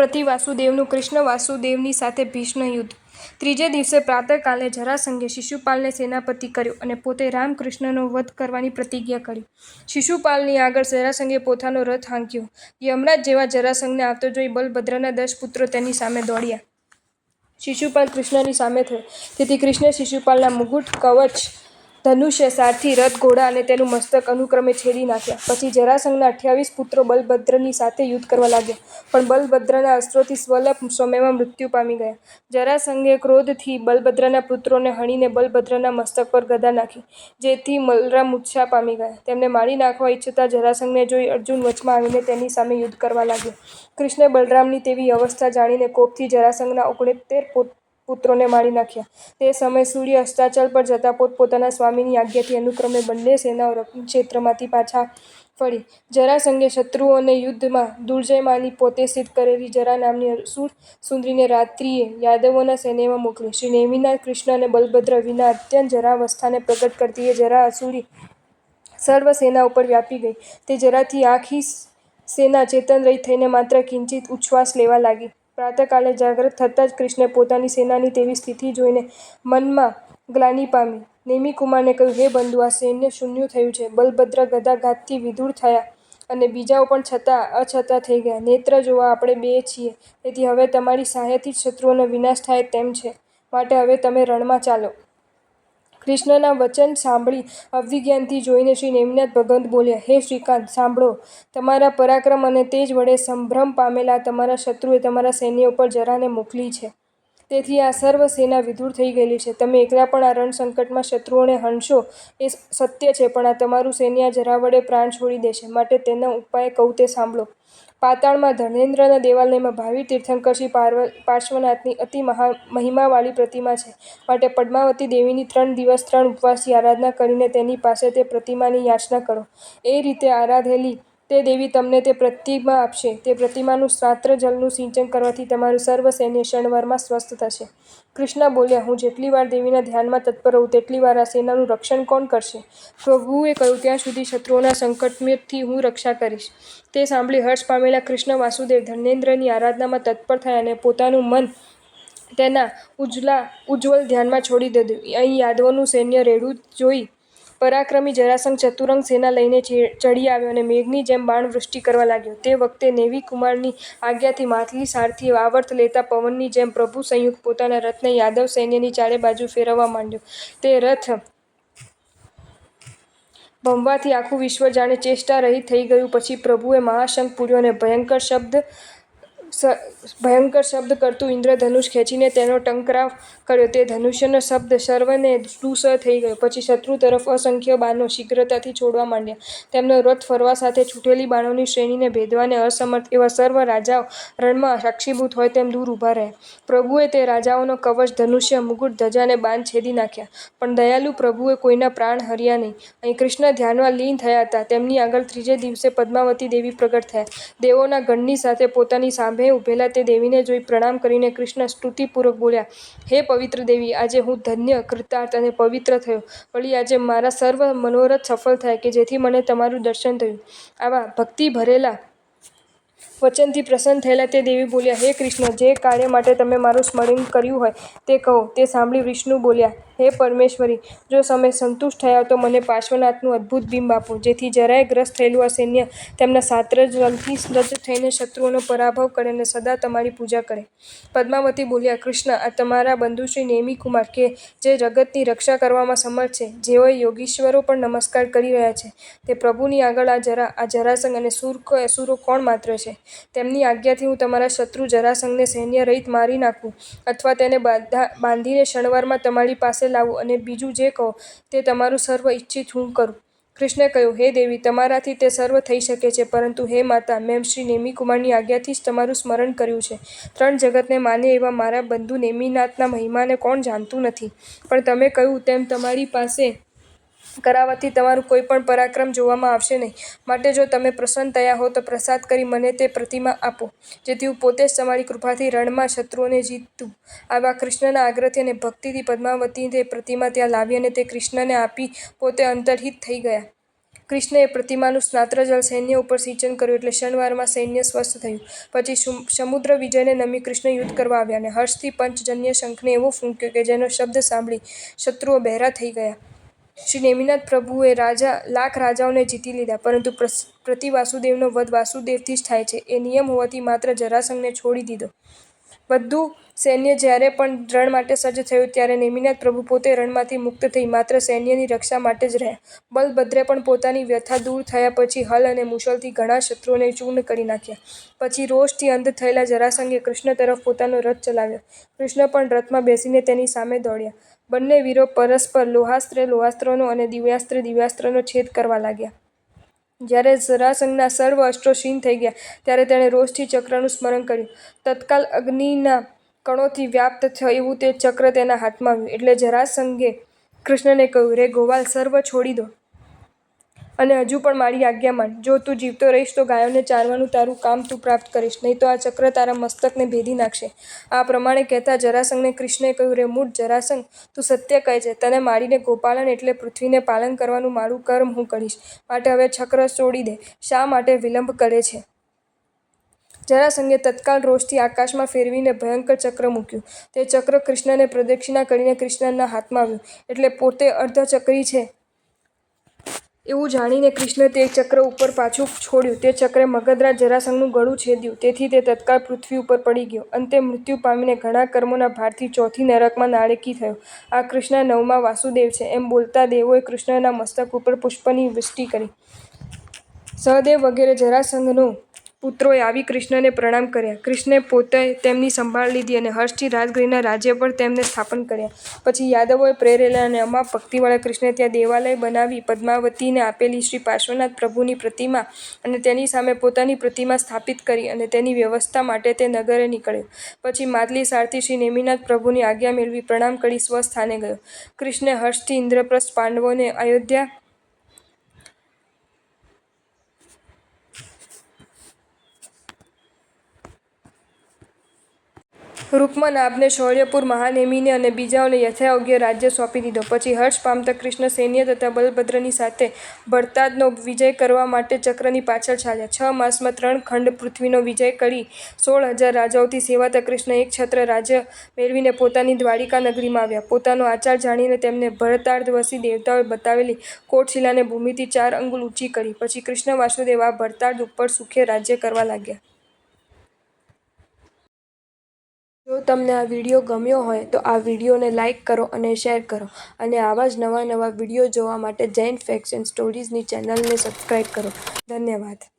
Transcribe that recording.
પ્રતિ વાસુદેવનું કૃષ્ણ વાસુદેવની સાથે ભીષણ યુદ્ધ। ત્રીજે દિવસે પ્રાતઃકાલે જરાસંઘે શિશુપાલને સેનાપતિ કર્યો અને પોતે રામકૃષ્ણનો વધ કરવાની પ્રતિજ્ઞા કરી। શિશુપાલની આગળ જરાસંઘે પોતાનો રથ હાંક્યો। યમરાજ જેવા જરાસંઘને આવતો જોઈ બલભદ્રના 10 પુત્રો તેની સામે દોડ્યા। શિશુપાલ કૃષ્ણની સામે થયો, તેથી કૃષ્ણે શિશુપાલના મુગુટ, કવચ, ધનુષ્ય, સારથી, રથ, ઘોડા અને તેનું મસ્તક અનુક્રમે છેદી નાખ્યા। પછી જરાસંઘના 28 પુત્રો બલભદ્રની સાથે યુદ્ધ કરવા લાગ્યા, પણ બલભદ્રના અસ્ત્રોથી સ્વલ્પ સમયમાં મૃત્યુ પામી ગયા। જરાસંઘે ક્રોધથી બલભદ્રના પુત્રોને હણીને બલભદ્રના મસ્તક પર ગદા નાખી, જેથી બલરામ મૂર્છા પામી ગયા। તેમને મારી નાખવા ઈચ્છતા જરાસંઘને જોઈ અર્જુન વચમાં આવીને તેની સામે યુદ્ધ કરવા લાગ્યો। કૃષ્ણે બલરામની તેવી અવસ્થા જાણીને કોપથી જરાસંઘના 69 પુત્રોને મારી નાખ્યા। તે સમયે સૂર્ય અસ્તાચલ પર જતા પોતપોતાના સ્વામીની આજ્ઞાથી અનુક્રમે બંને સેનાઓ રણક્ષેત્રમાંથી પાછા ફળી। જરાસંઘે શત્રુઓને યુદ્ધમાં દુર્જયમાની પોતે સિદ્ધ કરેલી જરા નામની અસુર સુંદરીને રાત્રિએ યાદવોના સૈન્યમાં મોકલી। શ્રી નેમિનાથ કૃષ્ણ અને બલભદ્ર વિના અત્યંત જરાવસ્થાને પ્રગટ કરતી એ જરા અસુરી સર્વ સેના ઉપર વ્યાપી ગઈ। તે જરાથી આખી સેના ચેતનરહિત થઈને માત્ર કિંચિત ઉચ્છ્વાસ લેવા લાગી। પ્રાતઃકાલે જાગ્રત થતાં જ કૃષ્ણે પોતાની સેનાની તેવી સ્થિતિ જોઈને મનમાં ગ્લાનિ પામી। નેમિકુમારને કહ્યું, હે બંધુ, આ સૈન્ય શૂન્યું થયું છે। બલભદ્ર ગદાઘાતથી વિધુર થયા અને બીજાઓ પણ અછતા થઈ ગયા। નેત્ર જોવા આપણે બે છીએ, તેથી હવે તમારી સહાયથી જ શત્રુઓનો વિનાશ થાય તેમ છે, માટે હવે તમે રણમાં ચાલો। કૃષ્ણના વચન સાંભળી અભિજ્ઞાનથી જોઈને શ્રી નેમિનાથ ભગવંત બોલ્યા, હે શ્રીકાંત, સાંભળો, તમારા પરાક્રમ અને તેજ વડે સંભ્રમ પામેલા તમારા શત્રુએ તમારા સૈન્ય ઉપર જરાને મોકલી છે, તેથી આ સર્વ સેના વિધુર થઈ ગયેલી છે। તમે એકલા પણ આ રણ સંકટમાં શત્રુઓને હણશો એ સત્ય છે, પણ આ તમારું સૈન્ય આ જરા વડે પ્રાણ છોડી દેશે, માટે તેનો ઉપાય કહું તે સાંભળો। પાતાળમાં ધર્મેન્દ્રના દેવાલયમાં ભાવિ તીર્થંકર શ્રી પાર્શ્વનાથની અતિ મહિમાવાળી પ્રતિમા છે, માટે પદ્માવતી દેવીની 3 દિવસ 3 ઉપવાસથી આરાધના કરીને તેની પાસે તે પ્રતિમાની યાચના કરો। એ રીતે આરાધેલી તે દેવી તમને તે પ્રતિમા આપશે। તે પ્રતિમાનું સ્નાત્ર જળનું સિંચન કરવાથી તમારું સર્વ સૈન્ય ક્ષણવારમાં સ્વસ્થ થશે। કૃષ્ણ બોલ્યા, હું જેટલી વાર દેવીના ધ્યાનમાં તત્પર રહું તેટલી વાર આ સેનાનું રક્ષણ કોણ કરશે? પ્રભુએ કહ્યું, ત્યાં સુધી શત્રુઓના સંકટથી હું રક્ષા કરીશ। તે સાંભળી હર્ષ પામેલા કૃષ્ણ વાસુદેવ ધર્મેન્દ્રની આરાધનામાં તત્પર થયા અને પોતાનું મન તેના ઉજ્જવલ ધ્યાનમાં છોડી દીધું। અહીં યાદવોનું સૈન્ય રેડું જોઈ પરાક્રમી જરાસંઘ ચતુરંગ સેના લઈને ચડી આવ્યો અને મેઘની જેમ બાણવૃષ્ટિ કરવા લાગ્યો। તે વખતે નેમિકુમારની આજ્ઞાથી માતલી સારથી આવર્ત લેતા પવનની જેમ પ્રભુ સંયુક્ત પોતાના રથને યાદવ સૈન્યની ચારે બાજુ ફેરવવા માંડ્યો। તે રથ ભમવાથી આખું વિશ્વ જાણે ચેષ્ટા રહિત થઈ ગયું। પછી પ્રભુએ મહાશંખ પૂર્યો અને ભયંકર શબ્દ કરતું ઇન્દ્રધનુષ ખેંચીને તેનો ટંકરાવ કર્યો। તે ધનુષ્યનો શબ્દ સર્વને ધૂસર થઈ ગયો। પછી શત્રુ તરફ અસંખ્ય બાણો શીઘ્રતાથી છોડવા માંડ્યા। તેમનો રથ ફરવા સાથે છૂટેલી બાણોની શ્રેણીને ભેદવાને અસમર્થ એવા સર્વ રાજાઓ રણમાં સાક્ષીભૂત હોય તેમ દૂર ઊભા રહ્યા। પ્રભુએ તે રાજાઓનો કવચ, ધનુષ્ય, મુગુટ, ધજા અને બાણ છેદી નાખ્યા, પણ દયાલુ પ્રભુએ કોઈના પ્રાણ હર્યા નહીં। અહીં કૃષ્ણ ધ્યાનમાં લીન થયા હતા। તેમની આગળ ત્રીજે દિવસે પદ્માવતી દેવી પ્રગટ થયા। દેવોના ગણની સાથે પોતાની સામે ઊભેલા તે દેવીને જોઈ પ્રણામ કરીને કૃષ્ણ સ્તુતિપૂર્વક બોલ્યા, હે પવિત્ર દેવી, આજે હું ધન્ય, કૃતાર્થ અને પવિત્ર થયો। વળી આજે મારા સર્વ મનોરથ સફળ થયા કે જેથી મને તમારું દર્શન થયું। આવા ભક્તિ ભરેલા વચનથી પ્રસન્ન થયેલા તે દેવી બોલ્યા, હે કૃષ્ણ, જે કાર્ય માટે તમે મારું સ્મરણ કર્યું હોય તે કહો। તે સાંભળી વિષ્ણુ બોલ્યા, હે પરમેશ્વરી, જો તમે સંતુષ્ટ થયા તો મને પાર્શ્વનાથનું અદ્ભુત બિંબ આપો, જેથી જરાય ગ્રસ્ત થયેલું આ સૈન્ય તેમના સાત્રજલથી સજ્જ થઈને શત્રુઓનો પરાભવ કરે અને સદા તમારી પૂજા કરે। પદ્માવતી બોલ્યા, કૃષ્ણ, આ તમારા બંધુ શ્રી નેમિકુમાર કે જે જગતની રક્ષા કરવામાં સમર્થ છે, જેઓએ યોગીશ્વરો પણ નમસ્કાર કરી રહ્યા છે, તે પ્રભુની આગળ આ જરાસંઘ અને અસુરો કોણ માત્ર છે? તેમની આજ્ઞાથી હું તમારા શત્રુ જરાસંઘને સૈન્ય રહિત મારી નાખું અથવા તેને બાંધીને ક્ષણવારમાં તમારી પાસે લાવું, અને બીજું જે કહો તે તમારું સર્વ ઇચ્છિત હું કરું। કૃષ્ણે કહ્યું, હે દેવી, તમારાથી તે સર્વ થઈ શકે છે, પરંતુ હે માતા, મેં શ્રી નેમિકુમારની આજ્ઞાથી જ તમારું સ્મરણ કર્યું છે। 3 જગતને માને એવા મારા બંધુ નેમિનાથના મહિમાને કોણ જાણતું નથી? પણ તમે કહ્યું તેમ તમારી પાસે કરાવવાથી તમારું કોઈ પણ પરાક્રમ જોવામાં આવશે નહીં, માટે જો તમે પ્રસન્ન થયા હો તો પ્રસાદ કરી મને તે પ્રતિમા આપો, જેથી હું પોતે જ તમારી કૃપાથી રણમાં શત્રુઓને જીતું। આવા કૃષ્ણના આગ્રહથી અને ભક્તિથી પદ્માવતી તે પ્રતિમા ત્યાં લાવી અને તે કૃષ્ણને આપી પોતે અંતર્હિત થઈ ગયા। કૃષ્ણએ પ્રતિમાનું સ્નાત્રજલ સૈન્ય ઉપર સિંચન કર્યું એટલે ક્ષણવારમાં સૈન્ય સ્વસ્થ થયું. પછી સમુદ્ર વિજયને નમી કૃષ્ણ યુદ્ધ કરવા આવ્યા અને હર્ષથી પંચજન્ય શંખને એવો ફૂંક્યો કે જેનો શબ્દ સાંભળી શત્રુઓ બહેરા થઈ ગયા. શ્રી નેમિનાથ પ્રભુએ લાખ રાજાઓને જીતી લીધા, પરંતુ પ્રતિ વાસુદેવનો વધ વાસુદેવથી જ થાય છે એ નિયમ હોવાથી માત્ર જરાસંઘને છોડી દીધો. બધું સૈન્ય જ્યારે પણ રણ માટે સજ્જ થયું ત્યારે નેમિનાથ પ્રભુ પોતે રણમાંથી મુક્ત થઈ માત્ર સૈન્યની રક્ષા માટે જ રહ્યા. બલભદ્રે પણ પોતાની વ્યથા દૂર થયા પછી હલ અને મુશલથી ઘણા શત્રુઓને ચૂર્ણ કરી નાખ્યા. પછી રોષથી અંધ થયેલા જરાસંઘે કૃષ્ણ તરફ પોતાનો રથ ચલાવ્યો. કૃષ્ણ પણ રથમાં બેસીને તેની સામે દોડ્યા. બંને વીરો પરસ્પર લોહાસ્ત્રે લોહાસ્ત્રનો અને દિવ્યાસ્ત્રે દિવ્યાસ્ત્રનો છેદ કરવા લાગ્યા. જ્યારે જરાસંઘના સર્વ અસ્ત્રો ક્ષીણ થઈ ગયા ત્યારે તેણે રોષથી ચક્રનું સ્મરણ કર્યું. તત્કાલ અગ્નિના કણોથી વ્યાપ્ત એવું તે ચક્ર તેના હાથમાં આવ્યું. એટલે જરાસંઘે કૃષ્ણને કહ્યું, રે ગોવાલ, સર્વ છોડી દો અને હજુ પણ મારી આજ્ઞા માન. જો તું જીવતો રહીશ તો ગાયોને ચારવાનું તારું કામ તું પ્રાપ્ત કરીશ, નહીં તો આ ચક્ર તારા મસ્તકને ભેદી નાખશે. આ પ્રમાણે કહેતા જરાસંઘને કૃષ્ણએ કહ્યું, રે મૂઢ જરાસંઘ, તું સત્ય કહે છે. તને મારીને ગોપાલન એટલે પૃથ્વીને પાલન કરવાનું મારું કર્મ હું કરીશ. માટે હવે ચક્ર છોડી દે. શા માટે વિલંબ કરે છે? જરાસંઘે તત્કાળ રોષથી આકાશમાં ફેરવીને ભયંકર ચક્ર મૂક્યું. તે ચક્ર કૃષ્ણને પ્રદક્ષિણા કરીને કૃષ્ણના હાથમાં આવ્યું. એટલે પોતે અર્ધચક્રી છે એવું જાણીને કૃષ્ણે તે ચક્ર ઉપર પાછું છોડ્યું. તે ચક્રે મગધરાજ જરાસંઘનું ગળું છેદ્યું. તેથી તે તત્કાળ પૃથ્વી ઉપર પડી ગયો. અંતે મૃત્યુ પામીને ઘણા કર્મોના ભારથી ચોથી નરકમાં નાળેકી થયો. આ કૃષ્ણ 9મા વાસુદેવ છે. એમ બોલતા દેવોએ કૃષ્ણના મસ્તક ઉપર પુષ્પની વૃષ્ટિ કરી. સહદેવ વગેરે જરાસંઘનો પુત્રોએ આવી કૃષ્ણને પ્રણામ કર્યા. કૃષ્ણે પોતે તેમની સંભાળ લીધી અને હર્ષથી રાજગૃહના રાજ્ય પર તેમને સ્થાપન કર્યા. પછી યાદવોએ પ્રેરેલા અને અમાપ ભક્તિવાળા કૃષ્ણે ત્યાં દેવાલય બનાવી પદ્માવતીને આપેલી શ્રી પાર્શ્વનાથ પ્રભુની પ્રતિમા અને તેની સામે પોતાની પ્રતિમા સ્થાપિત કરી અને તેની વ્યવસ્થા માટે તે નગરે નીકળ્યો. પછી માદલી સારથી શ્રી નેમિનાથ પ્રભુની આજ્ઞા મેળવી પ્રણામ કરી સ્વસ્થાને ગયો. કૃષ્ણે હર્ષથી ઇન્દ્રપ્રસ્થ પાંડવોને અયોધ્યા રૂકમનાભને, શૌર્યપુર મહાનેમીને અને બીજાઓને યથાયોગ્ય રાજ્ય સોંપી દીધો. પછી હર્ષ પામતા કૃષ્ણ સૈન્ય તથા બલભદ્રની સાથે ભરતાદનો વિજય કરવા માટે ચક્રની પાછળ ચાલ્યા. 6 માસમાં 3 ખંડ પૃથ્વીનો વિજય કરી 16,000 રાજાઓથી સેવાતા કૃષ્ણ એક છત્ર રાજ્ય મેળવીને પોતાની દ્વારિકા નગરીમાં આવ્યા. પોતાનો આચાર જાણીને તેમને ભરતાર્ધવસી દેવતાઓએ બતાવેલી કોટશિલાને ભૂમિથી 4 અંગુલ ઊંચી કરી. પછી કૃષ્ણ વાસુદેવ આ ભરતાર્ધ ઉપર સુખે રાજ્ય કરવા લાગ્યા. જો તમને આ વિડીયો ગમ્યો હોય તો આ વિડીયોને લાઇક કરો અને શેર કરો અને આવા જ નવા વિડીયો જોવા માટે જૈન ફેક્ટ્સ એન્ડ સ્ટોરીઝની ચેનલને સબસ્ક્રાઈબ કરો. ધન્યવાદ.